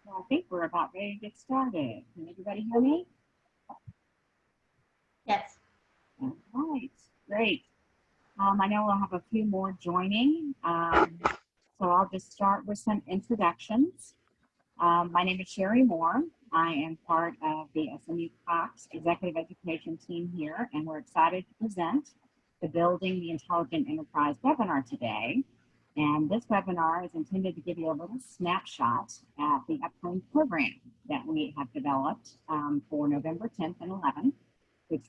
Well, I think we're about ready to get started. Can everybody hear me? Yes. All right, great. I know we'll have a few more joining, so I'll just start with some introductions. My name is Sherry Moore. I am part of the SMU Cox Executive Education team here, and we're excited to present the Building the Intelligent Enterprise webinar today. And this webinar is intended to give you a little snapshot at the upcoming program that we have developed for November 10th and 11th, which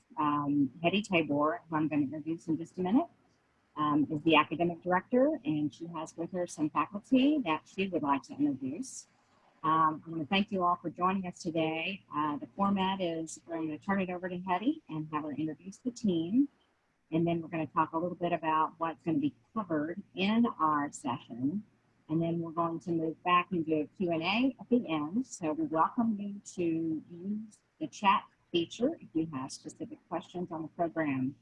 Hettie Tabor, who I'm going to introduce in just a minute, is the academic director, and she has with her some faculty that she would like to introduce. I want to thank you all for joining us today. The format is we're going to turn it over to Hettie and have her introduce the team. And then we're going to talk a little bit about what's going to be covered in our session. And then we're going to move back into a Q&A at the end. So we welcome you to use the chat feature if you have specific questions on the program.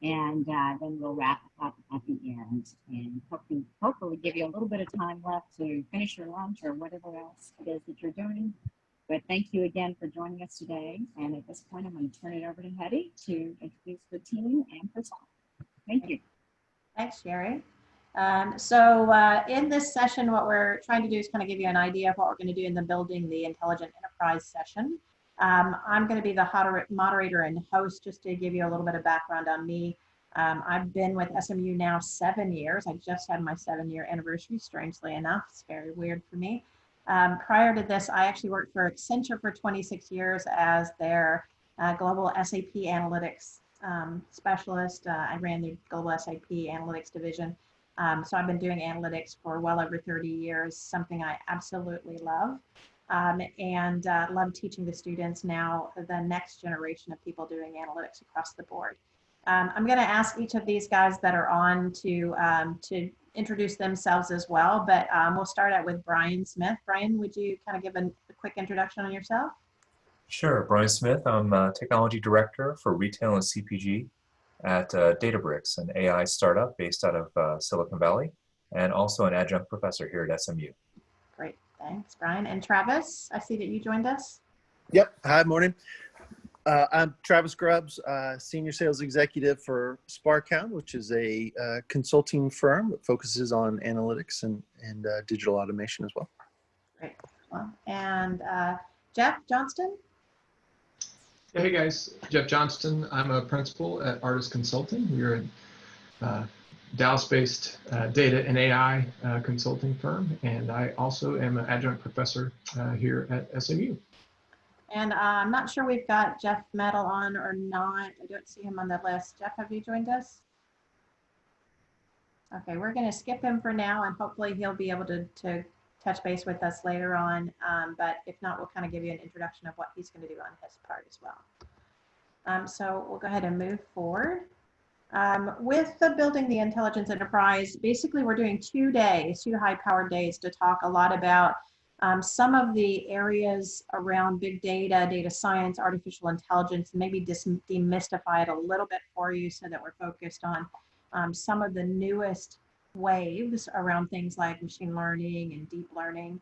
And then we'll wrap up at the end and hopefully give you a little bit of time left to finish your lunch or whatever else it is that you're doing. But thank you again for joining us today. And at this point, I'm going to turn it over to Hettie to introduce the team and herself. Thank you. Thanks, Sherry. In this session, what we're trying to do is kind of give you an idea of what we're going to do in the Building the Intelligent Enterprise session. I'm going to be the moderator and host just to give you a little bit of background on me. I've been with SMU now 7 years. I just had my 7-year anniversary, strangely enough. It's very weird for me. Prior to this, I actually worked for Accenture for 26 years as their global SAP analytics specialist. I ran the global SAP analytics division. So I've been doing analytics for well over 30 years, something I absolutely love. And love teaching the students now, the next generation of people doing analytics across the board. I'm going to ask each of these guys that are on to introduce themselves as well, but we'll start out with Brian Smith. Brian, would you kind of give a quick introduction on yourself? Sure, Brian Smith. I'm Technology Director for Retail and CPG at Databricks, an AI startup based out of Silicon Valley, and also an adjunct professor here at SMU. Great, thanks, Brian. And Travis, I see that you joined us. Yep, hi, morning. I'm Travis Grubbs, Senior Sales Executive for SparkHound, which is a consulting firm that focuses on analytics and digital automation as well. Great. Well, and Jeff Johnston? Hey guys, Jeff Johnston. I'm a principal at Artist Consulting. We're a Dallas-based data and AI consulting firm, and I also am an adjunct professor here at SMU. And I'm not sure we've got Jeff Metal on or not. I don't see him on the list. Jeff, have you joined us? Okay, we're going to skip him for now, and hopefully he'll be able to touch base with us later on. But if not, we'll kind of give you an introduction of what he's going to do on his part as well. So we'll go ahead and move forward. With the Building the Intelligence Enterprise, basically we're doing 2 days, 2 high-powered days to talk a lot about some of the areas around big data, data science, artificial intelligence, and maybe demystify it a little bit for you so that we're focused on some of the newest waves around things like machine learning and deep learning.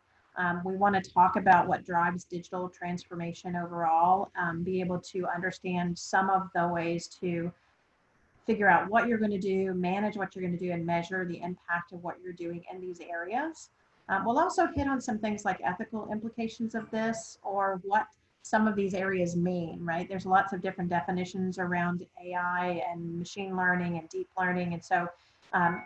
We want to talk about what drives digital transformation overall, be able to understand some of the ways to figure out what you're going to do, manage what you're going to do, and measure the impact of what you're doing in these areas. We'll also hit on some things like ethical implications of this or what some of these areas mean, right? There's lots of different definitions around AI and machine learning and deep learning. And so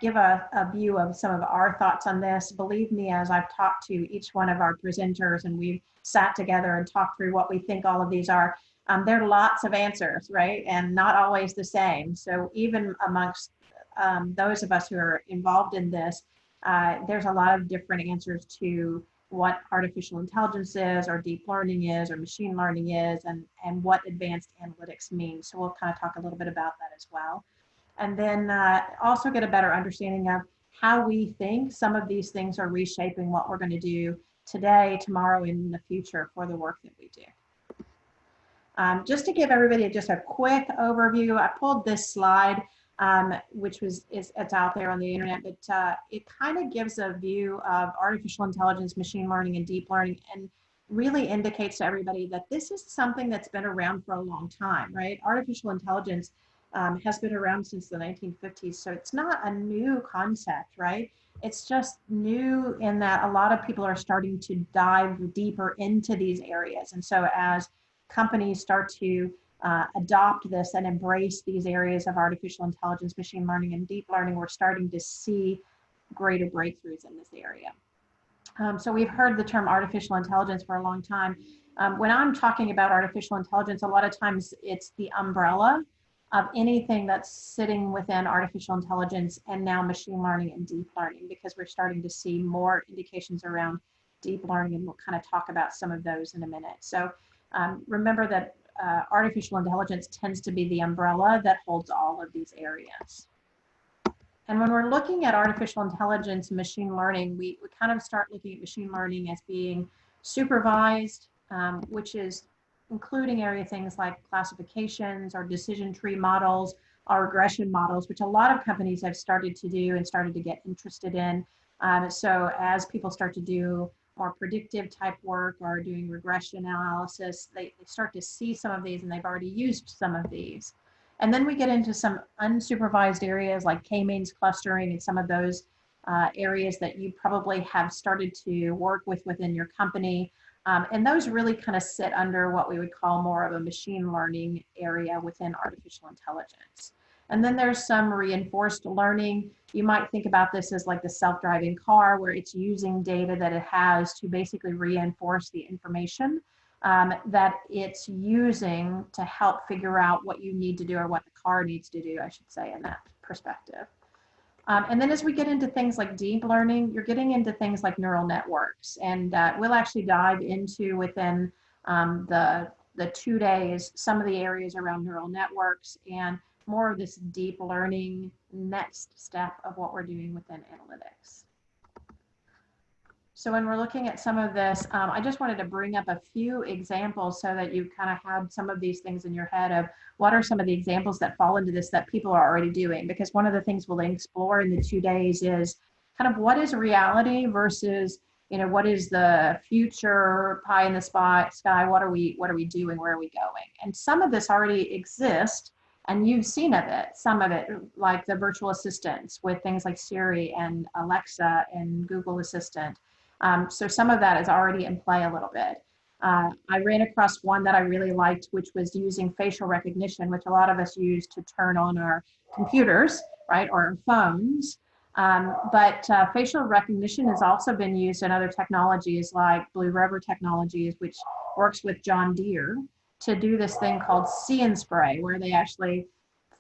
give a view of some of our thoughts on this. Believe me, as I've talked to each one of our presenters and we've sat together and talked through what we think all of these are, there are lots of answers, right? And not always the same. So even amongst those of us who are involved in this, there's a lot of different answers to what artificial intelligence is or deep learning is or machine learning is and what advanced analytics means. So we'll kind of talk a little bit about that as well. And then also get a better understanding of how we think some of these things are reshaping what we're going to do today, tomorrow, and in the future for the work that we do. Just to give everybody just a quick overview, I pulled this slide which it's out there on the internet, but it kind of gives a view of artificial intelligence, machine learning, and deep learning, and really indicates to everybody that this is something that's been around for a long time, right? Artificial intelligence has been around since the 1950s, so it's not a new concept, right? It's just new in that a lot of people are starting to dive deeper into these areas. And so as companies start to adopt this and embrace these areas of artificial intelligence, machine learning, and deep learning, we're starting to see greater breakthroughs in this area. So we've heard the term artificial intelligence for a long time. When I'm talking about artificial intelligence, a lot of times it's the umbrella of anything that's sitting within artificial intelligence and now machine learning and deep learning, because we're starting to see more indications around deep learning, and we'll kind of talk about some of those in a minute. So remember that artificial intelligence tends to be the umbrella that holds all of these areas. And when we're looking at artificial intelligence and machine learning, we kind of start looking at machine learning as being supervised, which is including things like classifications or decision tree models or regression models, which a lot of companies have started to do and started to get interested in. So as people start to do more predictive type work or doing regression analysis, they start to see some of these, and they've already used some of these. And then we get into some unsupervised areas like k-means clustering and some of those areas that you probably have started to work with within your company. And those really kind of sit under what we would call more of a machine learning area within artificial intelligence. And then there's some reinforced learning. You might think about this as like the self-driving car, where it's using data that it has to basically reinforce the information that it's using to help figure out what you need to do, or what the car needs to do, I should say, in that perspective. And then as we get into things like deep learning, you're getting into things like neural networks. And we'll actually dive into within the 2 days, some of the areas around neural networks and more of this deep learning next step of what we're doing within analytics. So when we're looking at some of this, I just wanted to bring up a few examples so that you kind of had some of these things in your head of what are some of the examples that fall into this that people are already doing. Because one of the things we'll explore in the 2 days is kind of what is reality versus, you know, what is the future pie in the sky? What are we doing? Where are we going? And some of this already exists, and you've seen of it, some of it, like the virtual assistants with things like Siri and Alexa and Google Assistant. So some of that is already in play a little bit. I ran across one that I really liked, which was using facial recognition, which a lot of us use to turn on our computers, right, or our phones. But facial recognition has also been used in other technologies like Blue River Technologies, which works with John Deere, to do this thing called See and Spray, where they actually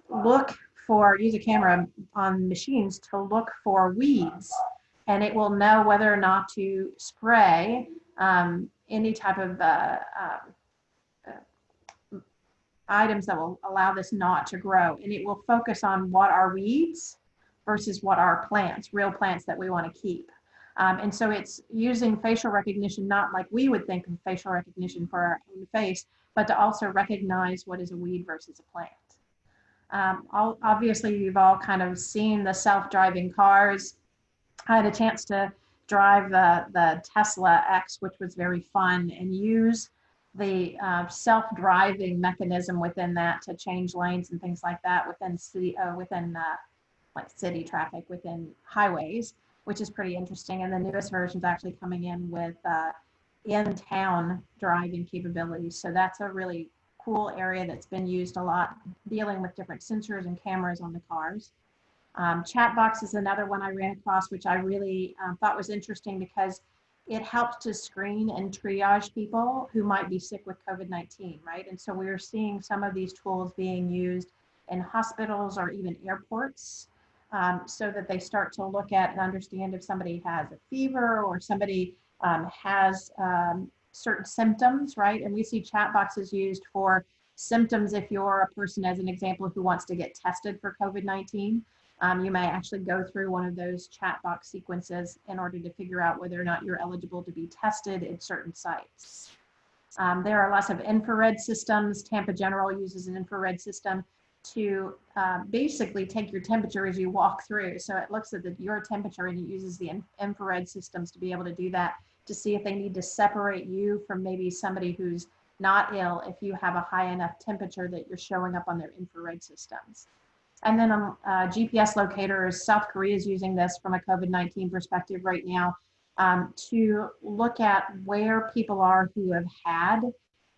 use a camera on machines to look for weeds, and it will know whether or not to spray any type of items that will allow this not to grow. And it will focus on what are weeds versus what are plants, real plants that we want to keep. And so it's using facial recognition, not like we would think of facial recognition for our own face, but to also recognize what is a weed versus a plant. Obviously, you've all kind of seen the self-driving cars. I had a chance to drive the Tesla X, which was very fun, and use the self-driving mechanism within that to change lanes and things like that within city traffic, within highways, which is pretty interesting. And the newest version is actually coming in with in-town driving capabilities. So that's a really cool area that's been used a lot, dealing with different sensors and cameras on the cars. Chatbox is another one I ran across, which I really thought was interesting because it helps to screen and triage people who might be sick with COVID-19, right? And so we're seeing some of these tools being used in hospitals or even airports, so that they start to look at and understand if somebody has a fever or somebody has certain symptoms, right? And we see chat boxes used for symptoms. If you're a person, as an example, who wants to get tested for COVID-19, you may actually go through one of those chat box sequences in order to figure out whether or not you're eligible to be tested at certain sites. There are lots of infrared systems. Tampa General uses an infrared system to basically take your temperature as you walk through. So it looks at your temperature and it uses the infrared systems to be able to do that, to see if they need to separate you from maybe somebody who's not ill if you have a high enough temperature that you're showing up on their infrared systems. And then GPS locators, South Korea is using this from a COVID-19 perspective right now to look at where people are who have had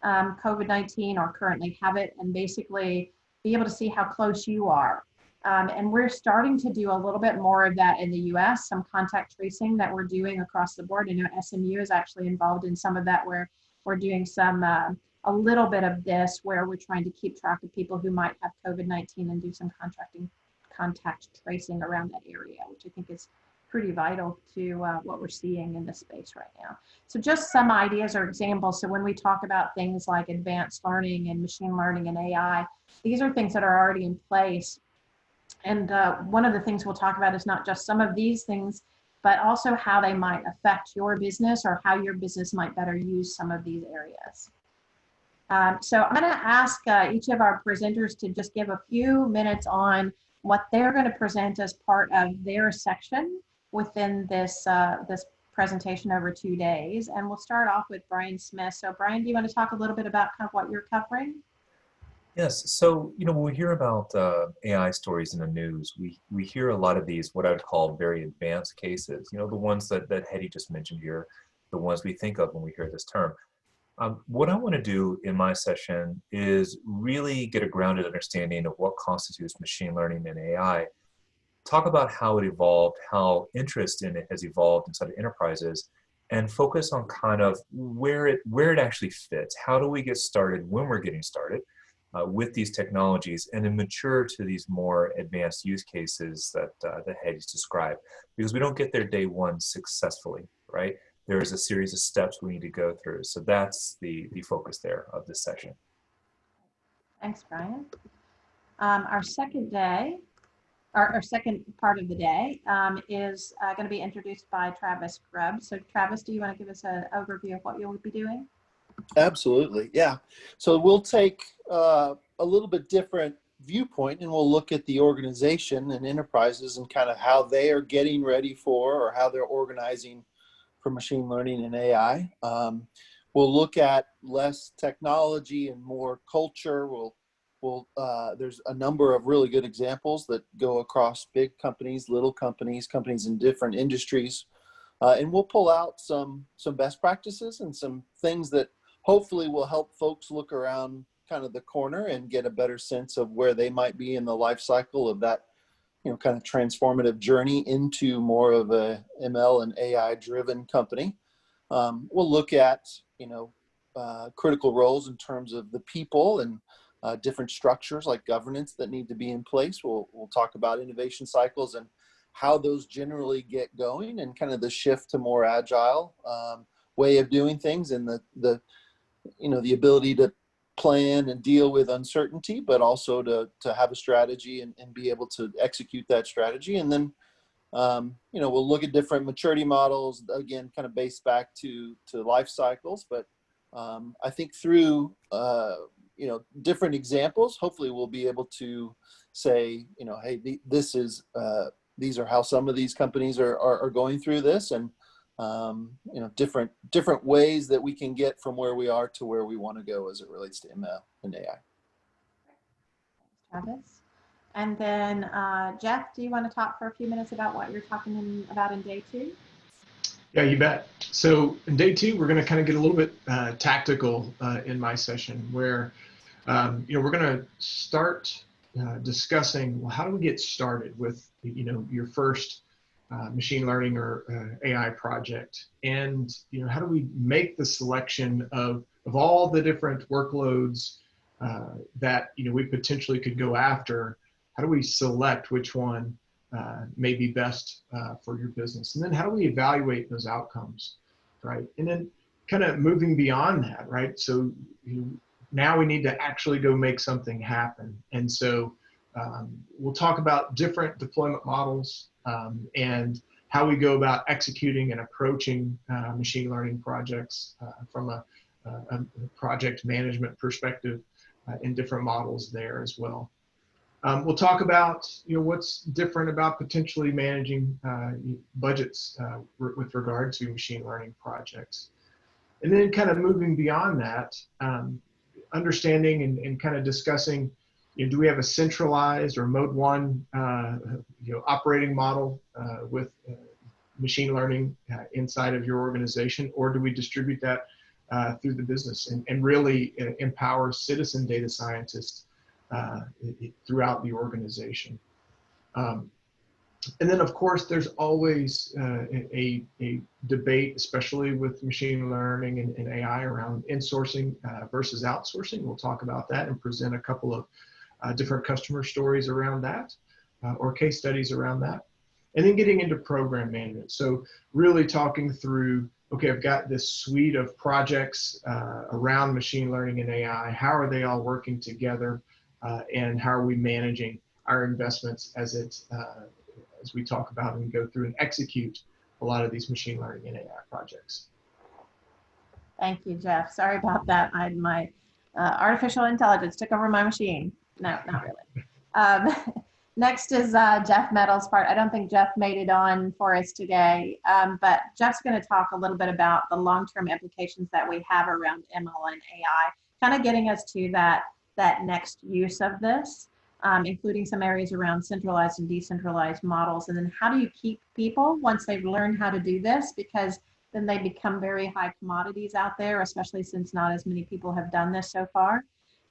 COVID-19 or currently have it, and basically be able to see how close you are. And we're starting to do a little bit more of that in the US, some contact tracing that we're doing across the board. I know SMU is actually involved in some of that, where we're doing some, a little bit of this, where we're trying to keep track of people who might have COVID-19 and do some contact tracing around that area, which I think is pretty vital to what we're seeing in this space right now. So just some ideas or examples. So when we talk about things like advanced learning and machine learning and AI, these are things that are already in place. And one of the things we'll talk about is not just some of these things, but also how they might affect your business or how your business might better use some of these areas. So I'm going to ask each of our presenters to just give a few minutes on what they're going to present as part of their section within this this presentation over 2 days. And we'll start off with Brian Smith. So Brian, do you want to talk a little bit about kind of what you're covering? Yes, so when we hear about AI stories in the news, we hear a lot of these, what I would call very advanced cases, the ones that Hettie just mentioned here, the ones we think of when we hear this term. What I want to do in my session is really get a grounded understanding of what constitutes machine learning and AI, talk about how it evolved, how interest in it has evolved inside of enterprises, and focus on kind of where it actually fits. How do we get started when we're getting started with these technologies, and then mature to these more advanced use cases that Hettie's described, because we don't get there day one successfully, right? There is a series of steps we need to go through. So that's the focus there of this session. Thanks, Brian. Our second day, our second part of the day is going to be introduced by Travis Grubbs. So Travis, do you want to give us an overview of what you'll be doing? Absolutely, yeah. So we'll take a little bit different viewpoint, and we'll look at the organization and enterprises and kind of how they are getting ready for, or how they're organizing for machine learning and AI. We'll look at less technology and more culture. There's a number of really good examples that go across big companies, little companies, companies in different industries. And we'll pull out some best practices and some things that hopefully will help folks look around kind of the corner and get a better sense of where they might be in the life cycle of that, kind of transformative journey into more of a ML and AI driven company. We'll look at, critical roles in terms of the people and different structures like governance that need to be in place. We'll talk about innovation cycles and how those generally get going, and kind of the shift to more agile way of doing things, and the ability to plan and deal with uncertainty, but also to have a strategy and be able to execute that strategy. And then, we'll look at different maturity models, again, kind of based back to life cycles. But I think through, different examples, hopefully we'll be able to say, hey, these are how some of these companies are going through this, and different ways that we can get from where we are to where we want to go as it relates to ML and AI. Thanks, Travis. And then Jeff, do you want to talk for a few minutes about what you're talking about in day 2? Yeah, you bet. So in day 2, we're going to kind of get a little bit tactical in my session, where we're going to start discussing, well, how do we get started with your first machine learning or AI project, and how do we make the selection of all the different workloads that we potentially could go after? How do we select which one may be best for your business, and then how do we evaluate those outcomes, right? And then kind of moving beyond that, right? So now we need to actually go make something happen, and so we'll talk about different deployment models and how we go about executing and approaching machine learning projects from a project management perspective in different models there as well. We'll talk about what's different about potentially managing budgets with regard to machine learning projects. And then kind of moving beyond that, understanding and kind of discussing, do we have a centralized or mode one, operating model with machine learning inside of your organization, or do we distribute that through the business and really empower citizen data scientists throughout the organization? And then, of course, there's always a debate, especially with machine learning and AI, around insourcing versus outsourcing. We'll talk about that and present a couple of different customer stories around that, or case studies around that. And then getting into program management. So really talking through, okay, I've got this suite of projects around machine learning and AI. How are they all working together? And how are we managing our investments as we talk about and go through and execute a lot of these machine learning and AI projects? Thank you, Jeff. Sorry about that. My artificial intelligence took over my machine. No, not really. Next is Jeff Meadows' part. I don't think Jeff made it on for us today, but Jeff's going to talk a little bit about the long-term implications that we have around ML and AI, kind of getting us to that next use of this, including some areas around centralized and decentralized models. And then how do you keep people once they've learned how to do this? Because then they become very high commodities out there, especially since not as many people have done this so far.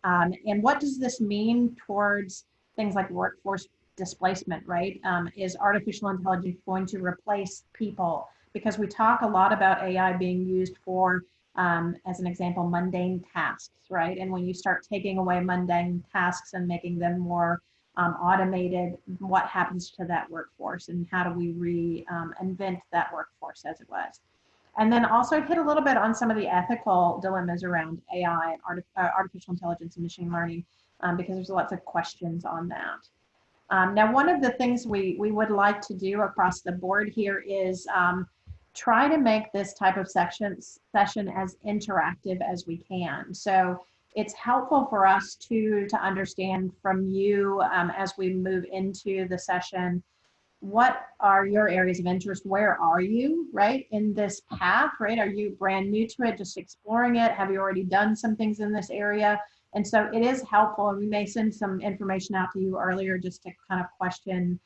And what does this mean towards things like workforce displacement, right? Is artificial intelligence going to replace people? Because we talk a lot about AI being used for, as an example, mundane tasks, right? And when you start taking away mundane tasks and making them more automated, what happens to that workforce, and how do we reinvent that workforce as it was? And then also hit a little bit on some of the ethical dilemmas around AI and artificial intelligence and machine learning, because there's lots of questions on that. Now, one of the things we would like to do across the board here is try to make this type of session as interactive as we can. So it's helpful for us to understand from you as we move into the session, what are your areas of interest? Where are you, right, in this path, right? Are you brand new to it, just exploring it? Have you already done some things in this area? And so it is helpful, and we may send some information out to you earlier just to kind of question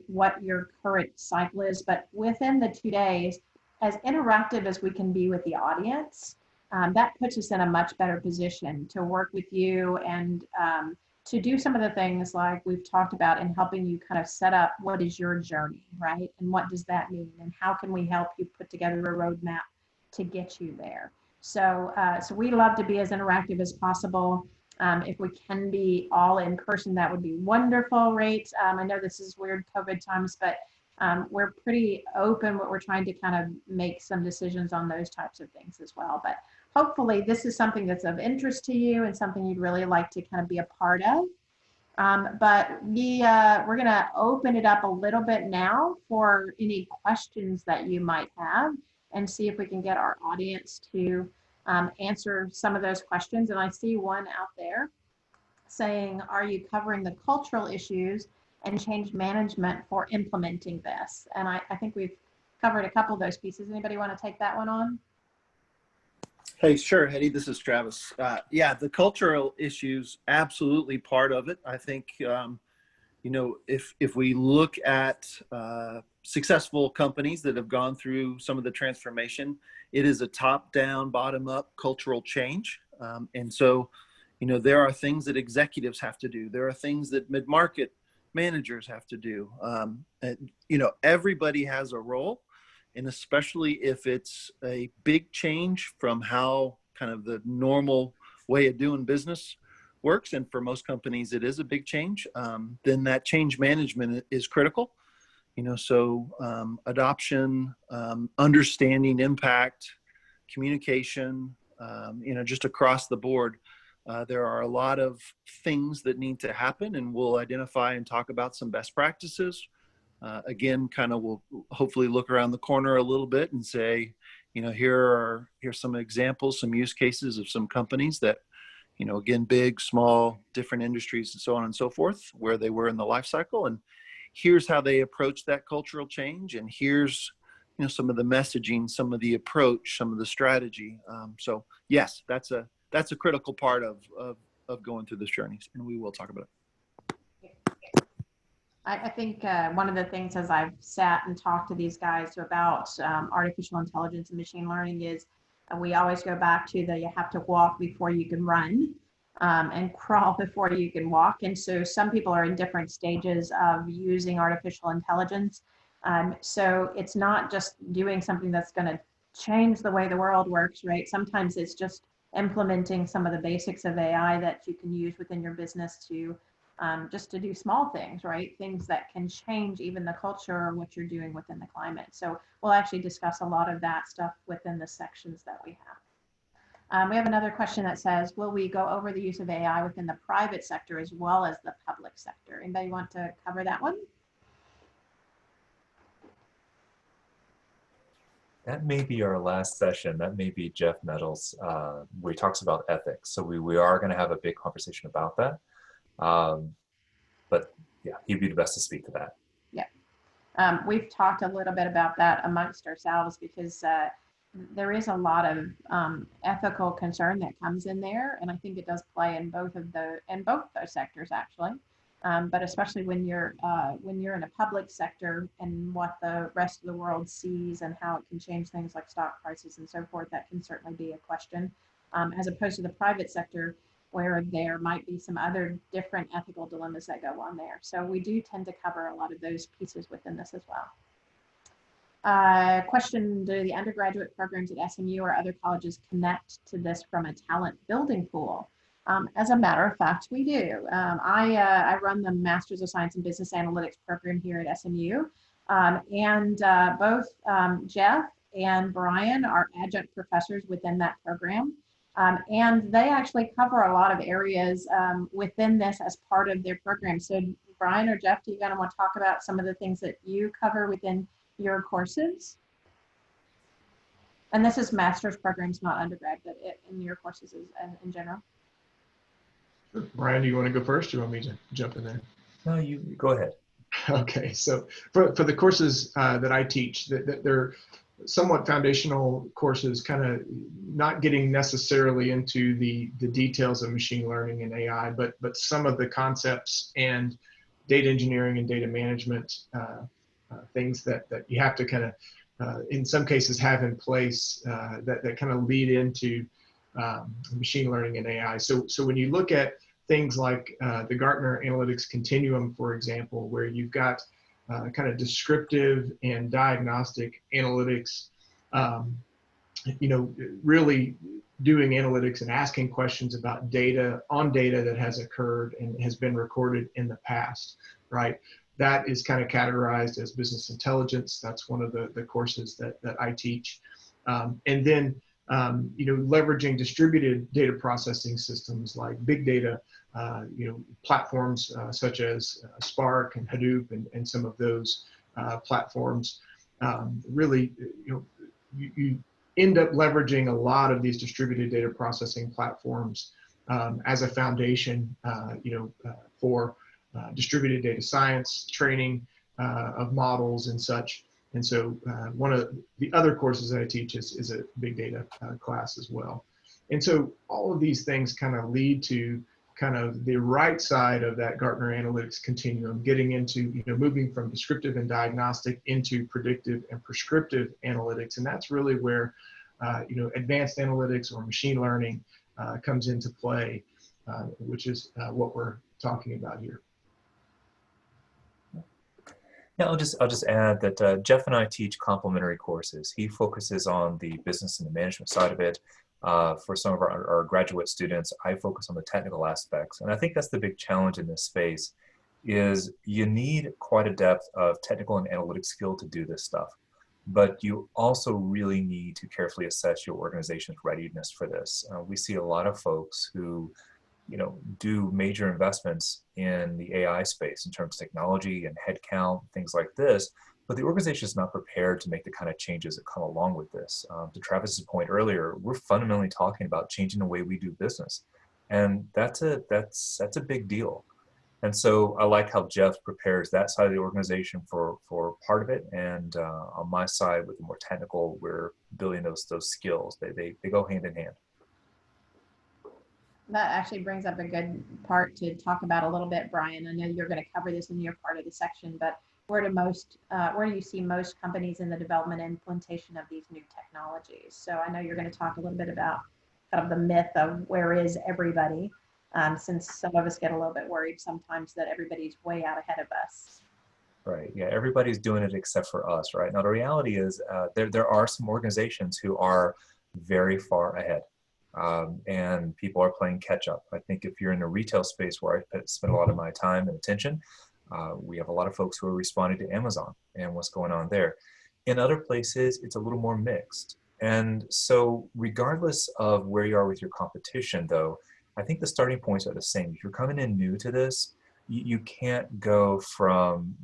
what your current cycle is. But within the 2 days, as interactive as we can be with the audience, that puts us in a much better position to work with you and to do some of the things like we've talked about in helping you kind of set up what is your journey, right? And what does that mean? And how can we help you put together a roadmap to get you there? So, so we love to be as interactive as possible. If we can be all in person, that would be wonderful, right? I know this is weird COVID times, but we're pretty open, but we're trying to kind of make some decisions on those types of things as well. But hopefully this is something that's of interest to you and something you'd really like to kind of be a part of. But we're going to open it up a little bit now for any questions that you might have, and see if we can get our audience to answer some of those questions. And I see one out there saying, are you covering the cultural issues and change management for implementing this? And I think we've covered a couple of those pieces. Anybody want to take that one on? Hey, sure, Hettie, this is Travis. Yeah, the cultural issues, absolutely part of it. I think, you know, if we look at successful companies that have gone through some of the transformation, it is a top-down, bottom-up cultural change. And so, you know, there are things that executives have to do. There are things that mid-market managers have to do. You know, everybody has a role. And especially if it's a big change from how kind of the normal way of doing business works, and for most companies it is a big change, then that change management is critical. You know, so adoption, understanding impact, communication, you know, just across the board. There are a lot of things that need to happen, and we'll identify and talk about some best practices. Again, kind of we'll hopefully look around the corner a little bit and say, you know, here's some examples, some use cases of some companies that, you know, again, big, small, different industries and so on and so forth, where they were in the life cycle. And here's how they approach that cultural change. And here's, you know, some of the messaging, some of the approach, some of the strategy. So yes, that's a critical part of going through this journey, and we will talk about it. I think one of the things as I've sat and talked to these guys about artificial intelligence and machine learning is we always go back to you have to walk before you can run and crawl before you can walk. And so some people are in different stages of using artificial intelligence. So it's not just doing something that's going to change the way the world works, right? Sometimes it's just implementing some of the basics of AI that you can use within your business to just to do small things, right? Things that can change even the culture or what you're doing within the climate. So we'll actually discuss a lot of that stuff within the sections that we have. We have another question that says, will we go over the use of AI within the private sector as well as the public sector? Anybody want to cover that one? That may be our last session. That may be Jeff Nettles, where he talks about ethics. So we are going to have a big conversation about that. But yeah, he'd be the best to speak to that. Yeah. We've talked a little bit about that amongst ourselves because there is a lot of ethical concern that comes in there. And I think it does play in both those sectors actually. But especially when you're in a public sector and what the rest of the world sees and how it can change things like stock prices and so forth, that can certainly be a question. As opposed to the private sector, where there might be some other different ethical dilemmas that go on there. So we do tend to cover a lot of those pieces within this as well. Question, do the undergraduate programs at SMU or other colleges connect to this from a talent building pool? As a matter of fact, we do. I run the Masters of Science in Business Analytics program here at SMU. Both Jeff and Brian are adjunct professors within that program. And they actually cover a lot of areas within this as part of their program. So Brian or Jeff, do you kind of want to talk about some of the things that you cover within your courses? And this is master's programs, not undergrad, but in your courses in general. Brian, do you want to go first, or do you want me to jump in there? No, you go ahead. Okay, so for the courses that I teach, they're somewhat foundational courses, kind of not getting necessarily into the details of machine learning and AI, but some of the concepts and data engineering and data management things that you have to kind of, in some cases, have in place that kind of lead into machine learning and AI. So when you look at things like the Gartner Analytics Continuum, for example, where you've got kind of descriptive and diagnostic analytics, really doing analytics and asking questions about data that has occurred and has been recorded in the past, right? That is kind of categorized as business intelligence. That's one of the courses that I teach. And then, leveraging distributed data processing systems like big data, platforms such as Spark and Hadoop and some of those platforms. Really, you end up leveraging a lot of these distributed data processing platforms as a foundation, for distributed data science, training of models and such. And so one of the other courses that I teach is a big data class as well. And so all of these things kind of lead to kind of the right side of that Gartner Analytics Continuum, getting into, moving from descriptive and diagnostic into predictive and prescriptive analytics. And that's really where, advanced analytics or machine learning comes into play, which is what we're talking about here. Yeah, I'll just add that Jeff and I teach complementary courses. He focuses on the business and the management side of it. For some of our graduate students, I focus on the technical aspects. And I think that's the big challenge in this space is you need quite a depth of technical and analytic skill to do this stuff. But you also really need to carefully assess your organization's readiness for this. We see a lot of folks who do major investments in the AI space in terms of technology and headcount, things like this, but the organization is not prepared to make the kind of changes that come along with this. To Travis's point earlier, we're fundamentally talking about changing the way we do business. And that's a big deal. And so I like how Jeff prepares that side of the organization for part of it. And on my side, with the more technical, we're building those skills. They go hand in hand. That actually brings up a good part to talk about a little bit, Brian. I know you're going to cover this in your part of the section, but where do you see most companies in the development and implementation of these new technologies? So I know you're going to talk a little bit about kind of the myth of where is everybody, since some of us get a little bit worried sometimes that everybody's way out ahead of us. Right. Yeah. Everybody's doing it except for us. Right. Now the reality is there are some organizations who are very far ahead. And people are playing catch up. I think if you're in a retail space where I spend a lot of my time and attention, we have a lot of folks who are responding to Amazon and what's going on there. In other places, it's a little more mixed. And so regardless of where you are with your competition, though, I think the starting points are the same. If you're coming in new to this, you can't go from,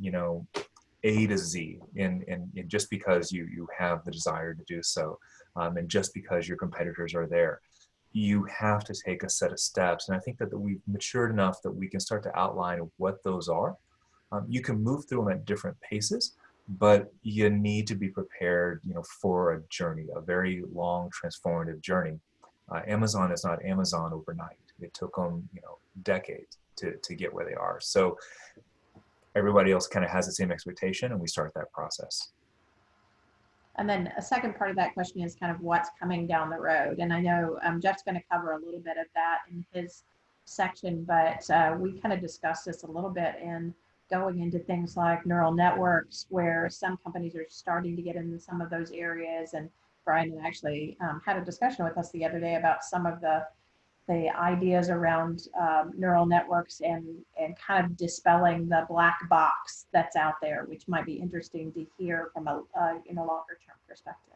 A to Z in just because you have the desire to do so, and just because your competitors are there. You have to take a set of steps. And I think that we've matured enough that we can start to outline what those are. You can move through them at different paces, but you need to be prepared, for a journey, a very long, transformative journey. Amazon is not Amazon overnight. It took them, decades to get where they are. So everybody else kind of has the same expectation, and we start that process. And then a second part of that question is kind of what's coming down the road. And I know Jeff's going to cover a little bit of that in his section, but we kind of discussed this a little bit in going into things like neural networks, where some companies are starting to get into some of those areas. And Brian actually had a discussion with us the other day about some of the ideas around neural networks and kind of dispelling the black box that's out there, which might be interesting to hear from a longer term perspective.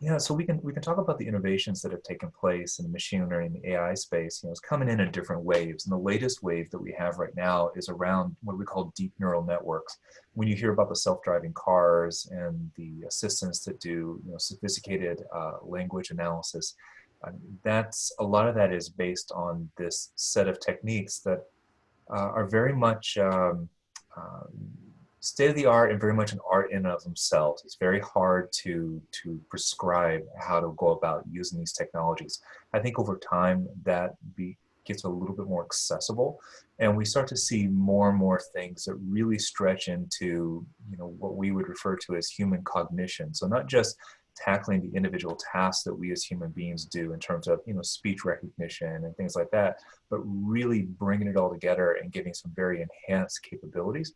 Yeah, so we can talk about the innovations that have taken place in the machine learning and AI space. It's coming in different waves, and the latest wave that we have right now is around what we call deep neural networks. When you hear about the self-driving cars and the assistants that do sophisticated language analysis, a lot of that is based on this set of techniques that are very much state of the art and very much an art in and of themselves. It's very hard to prescribe how to go about using these technologies. I think over time that gets a little bit more accessible, and we start to see more and more things that really stretch into what we would refer to as human cognition. So not just tackling the individual tasks that we as human beings do in terms of speech recognition and things like that, but really bringing it all together and giving some very enhanced capabilities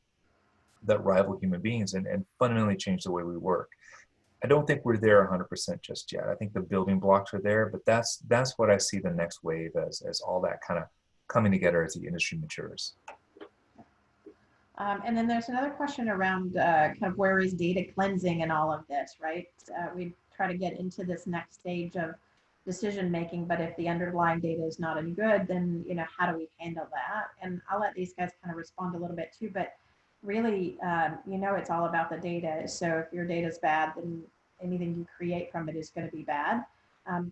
that rival human beings and fundamentally change the way we work. I don't think we're there 100% just yet. I think the building blocks are there, but that's what I see the next wave as all that kind of coming together as the industry matures. And then there's another question around kind of where is data cleansing in all of this, right? We try to get into this next stage of decision making, but if the underlying data is not any good, then how do we handle that? And I'll let these guys kind of respond a little bit too, but really, it's all about the data. So if your data is bad, then anything you create from it is going to be bad.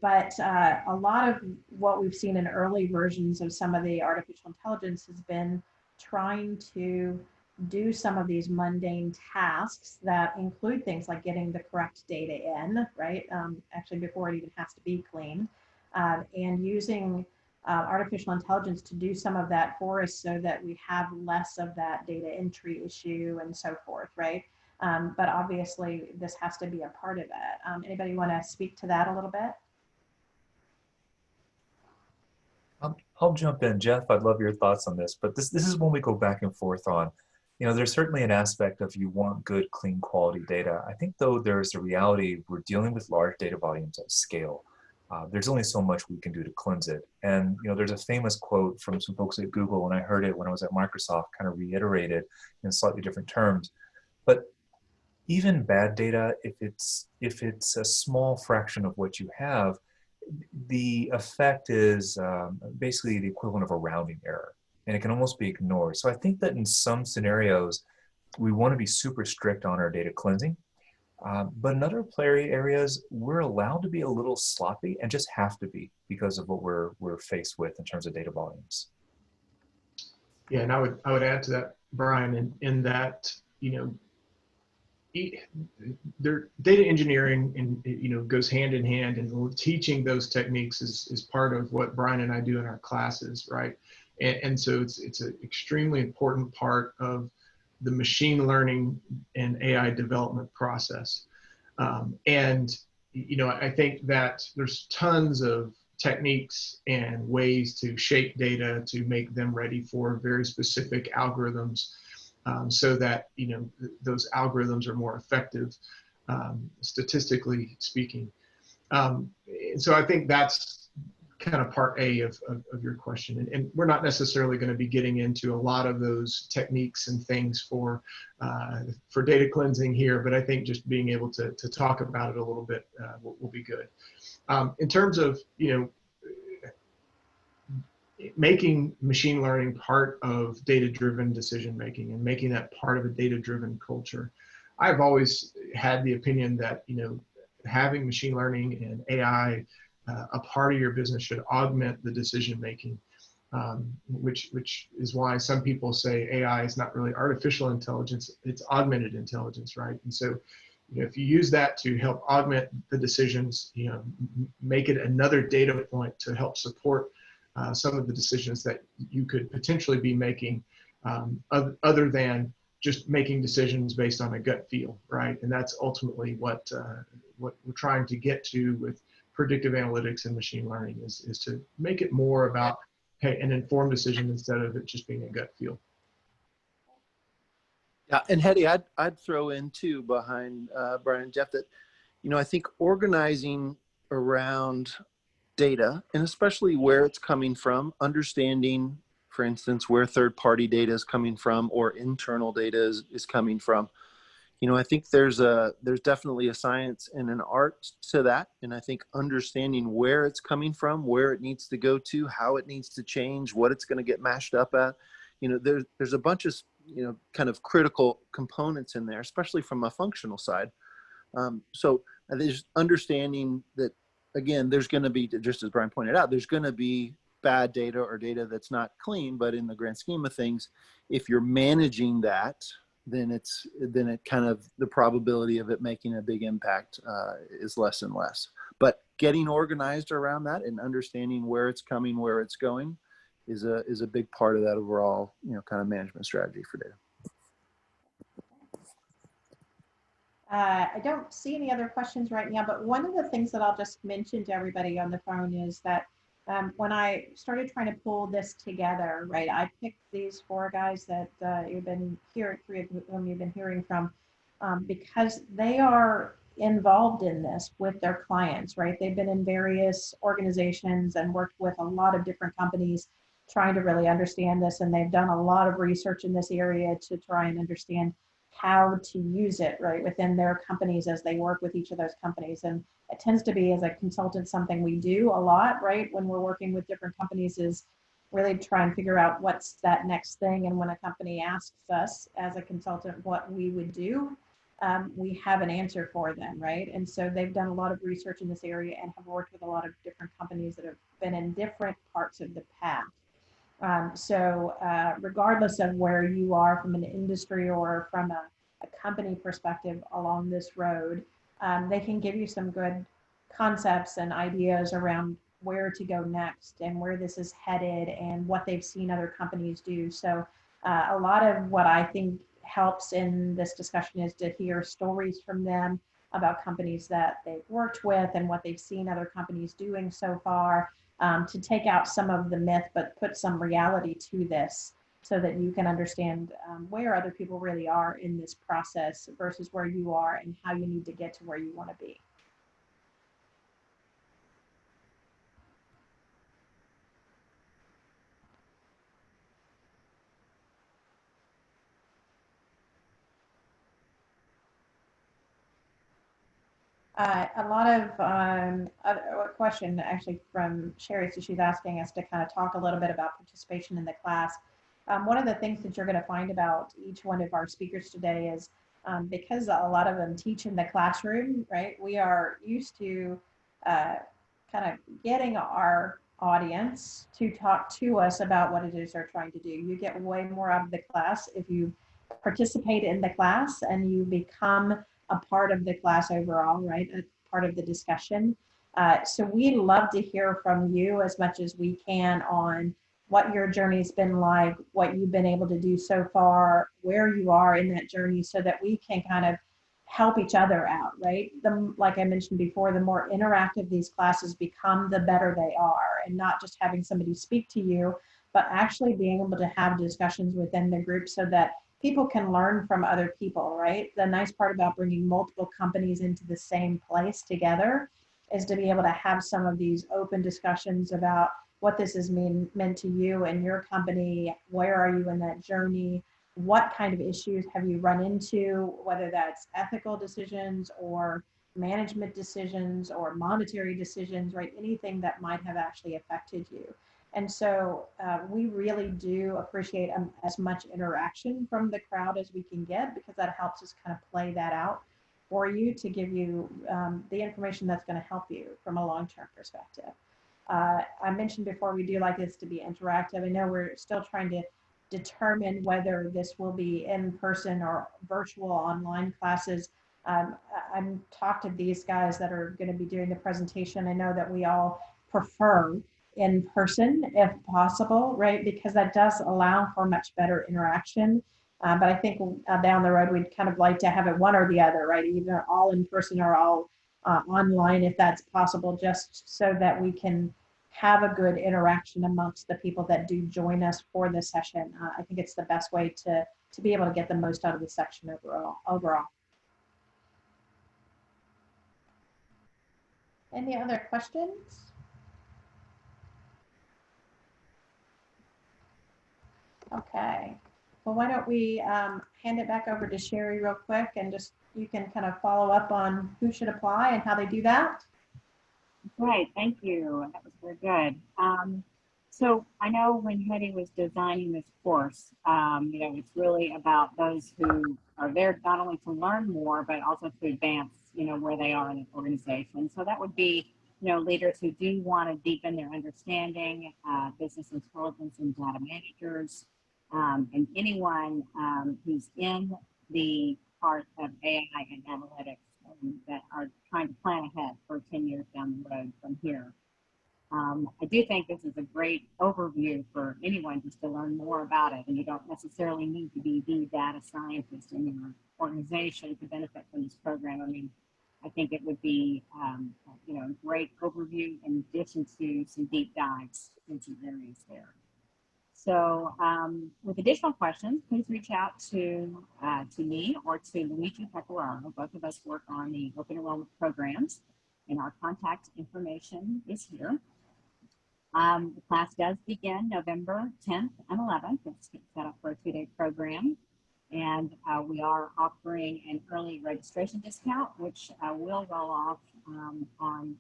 But a lot of what we've seen in early versions of some of the artificial intelligence has been trying to do some of these mundane tasks that include things like getting the correct data in, right? Actually, before it even has to be cleaned, and using artificial intelligence to do some of that for us so that we have less of that data entry issue and so forth, right? But obviously, this has to be a part of it. Anybody want to speak to that a little bit? I'll jump in, Jeff. I'd love your thoughts on this, but this is when we go back and forth on, there's certainly an aspect of you want good, clean, quality data. I think, though, there's a reality we're dealing with large data volumes at scale. There's only so much we can do to cleanse it. And, there's a famous quote from some folks at Google, and I heard it when I was at Microsoft, kind of reiterated in slightly different terms. But even bad data, if it's a small fraction of what you have, the effect is basically the equivalent of a rounding error, and it can almost be ignored. So I think that in some scenarios, we want to be super strict on our data cleansing. But in other play areas, we're allowed to be a little sloppy and just have to be because of what we're faced with in terms of data volumes. Yeah, and I would add to that, Brian, in that, their data engineering and goes hand in hand, and teaching those techniques is part of what Brian and I do in our classes, right? And so it's an extremely important part of the machine learning and AI development process. And I think that there's tons of techniques and ways to shape data to make them ready for very specific algorithms, so that those algorithms are more effective, statistically speaking. And so I think that's kind of part A of your question. And we're not necessarily going to be getting into a lot of those techniques and things for data cleansing here, but I think just being able to talk about it a little bit will be good. In terms of making machine learning part of data-driven decision making and making that part of a data-driven culture, I've always had the opinion that having machine learning and AI a part of your business should augment the decision making, which is why some people say AI is not really artificial intelligence, it's augmented intelligence, right? And so if you use that to help augment the decisions, make it another data point to help support some of the decisions that you could potentially be making, other than just making decisions based on a gut feel, right? And that's ultimately what we're trying to get to with predictive analytics and machine learning is to make it more about, hey, an informed decision instead of it just being a gut feel. Yeah, and Hettie, I'd throw in too behind Brian and Jeff that, I think organizing around data, and especially where it's coming from, understanding, for instance, where third-party data is coming from or internal data is coming from. I think there's definitely a science and an art to that. And I think understanding where it's coming from, where it needs to go to, how it needs to change, what it's going to get mashed up at, there's a bunch of, kind of critical components in there, especially from a functional side. So there's understanding that, again, there's going to be, just as Brian pointed out, there's going to be bad data or data that's not clean, but in the grand scheme of things, if you're managing that, then it kind of, the probability of it making a big impact is less and less. But getting organized around that and understanding where it's coming, where it's going is a big part of that overall, kind of management strategy for data. I don't see any other questions right now, but one of the things that I'll just mention to everybody on the phone is that when I started trying to pull this together, right, I picked these 4 guys that you've been hearing, 3 of whom you've been hearing from, because they are involved in this with their clients, right? They've been in various organizations and worked with a lot of different companies trying to really understand this, and they've done a lot of research in this area to try and understand how to use it, right, within their companies as they work with each of those companies. And it tends to be, as a consultant, something we do a lot, right, when we're working with different companies, is really try and figure out what's that next thing. And when a company asks us as a consultant what we would do, we have an answer for them, right? And so they've done a lot of research in this area and have worked with a lot of different companies that have been in different parts of the path. So regardless of where you are from an industry or from a company perspective along this road, they can give you some good concepts and ideas around where to go next and where this is headed and what they've seen other companies do. So a lot of what I think helps in this discussion is to hear stories from them about companies that they've worked with and what they've seen other companies doing so far, to take out some of the myth, but put some reality to this so that you can understand where other people really are in this process versus where you are and how you need to get to where you want to be. A lot of a question actually from Sherry. So she's asking us to kind of talk a little bit about participation in the class. One of the things that you're going to find about each one of our speakers today is because a lot of them teach in the classroom, right? We are used to kind of getting our audience to talk to us about what it is they're trying to do. You get way more out of the class if you participate in the class and you become a part of the class overall, right? A part of the discussion. So we love to hear from you as much as we can on what your journey's been like, what you've been able to do so far, where you are in that journey, so that we can kind of help each other out, right? Like I mentioned before, the more interactive these classes become, the better they are. And not just having somebody speak to you, but actually being able to have discussions within the group so that people can learn from other people, right? The nice part about bringing multiple companies into the same place together is to be able to have some of these open discussions about what this is meant to you and your company. Where are you in that journey? What kind of issues have you run into, whether that's ethical decisions or management decisions or monetary decisions, right? Anything that might have actually affected you. And so we really do appreciate as much interaction from the crowd as we can get, because that helps us kind of play that out for you to give you the information that's going to help you from a long-term perspective. I mentioned before, we do like this to be interactive. I know we're still trying to determine whether this will be in person or virtual online classes. I'm talked to these guys that are going to be doing the presentation. I know that we all prefer in person if possible, right? Because that does allow for much better interaction. But I think down the road, we'd kind of like to have it one or the other, right? Either all in person or all online, if that's possible, just so that we can have a good interaction amongst the people that do join us for this session. I think it's the best way to be able to get the most out of the section overall. Any other questions? Okay. Well, why don't we hand it back over to Sherry real quick, and just you can kind of follow up on who should apply and how they do that. Right, thank you. That was very good. So I know when Hettie was designing this course, it's really about those who are there not only to learn more, but also to advance, where they are in the organization. So that would be, leaders who do want to deepen their understanding, business intelligence and data managers, and anyone who's in the part of AI and analytics that are trying to plan ahead for 10 years down the road from here. I do think this is a great overview for anyone just to learn more about it, and you don't necessarily need to be the data scientist in your organization to benefit from this program. I mean, I think it would be, a great overview in addition to some deep dives in some areas there. So with additional questions, please reach out to me or to Luigi Pecoraro. Both of us work on the open enrollment programs, and our contact information is here. The class does begin November 10th and 11th. It's set up for a 2-day program. And we are offering an early registration discount, which will roll off on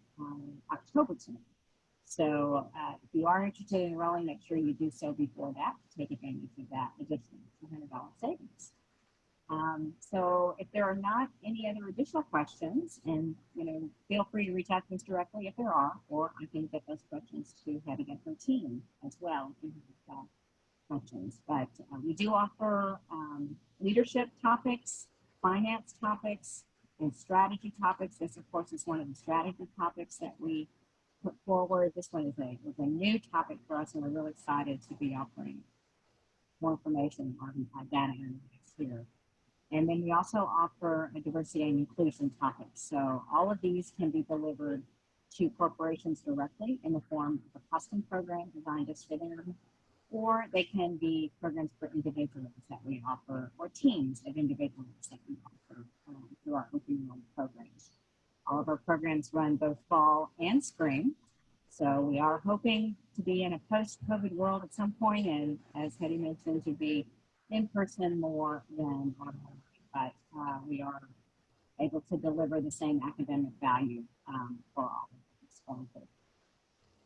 October 10th. So if you are interested in enrolling, make sure you do so before that to take advantage of that additional $200 savings. So if there are not any other additional questions, and feel free to reach out to us directly if there are, or I can get those questions to Hettie and her team as well if you have questions. But we do offer leadership topics, finance topics, and strategy topics. This, of course, is one of the strategy topics that we put forward. This one is a new topic for us, and we're really excited to be offering more information on data analytics here. And then we also offer a diversity and inclusion topic. So all of these can be delivered to corporations directly in the form of a custom program designed just for them, or they can be programs for individuals that we offer, or teams of individuals that we offer through our open enrollment programs. All of our programs run both fall and spring. So we are hoping to be in a post-COVID world at some point, and as Hettie mentioned, to be in person more than online, but we are able to deliver the same academic value for all of us.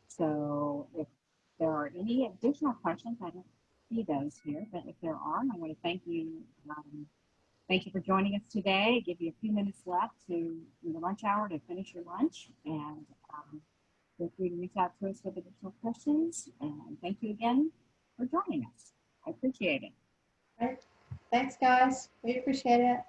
So if there are any additional questions, I don't see those here, but if there are, I want to thank you Thank you for joining us today. Give you a few minutes left in the lunch hour to finish your lunch, and feel free to reach out to us with additional questions. And thank you again for joining us. I appreciate it. Right. Thanks, guys. We appreciate it.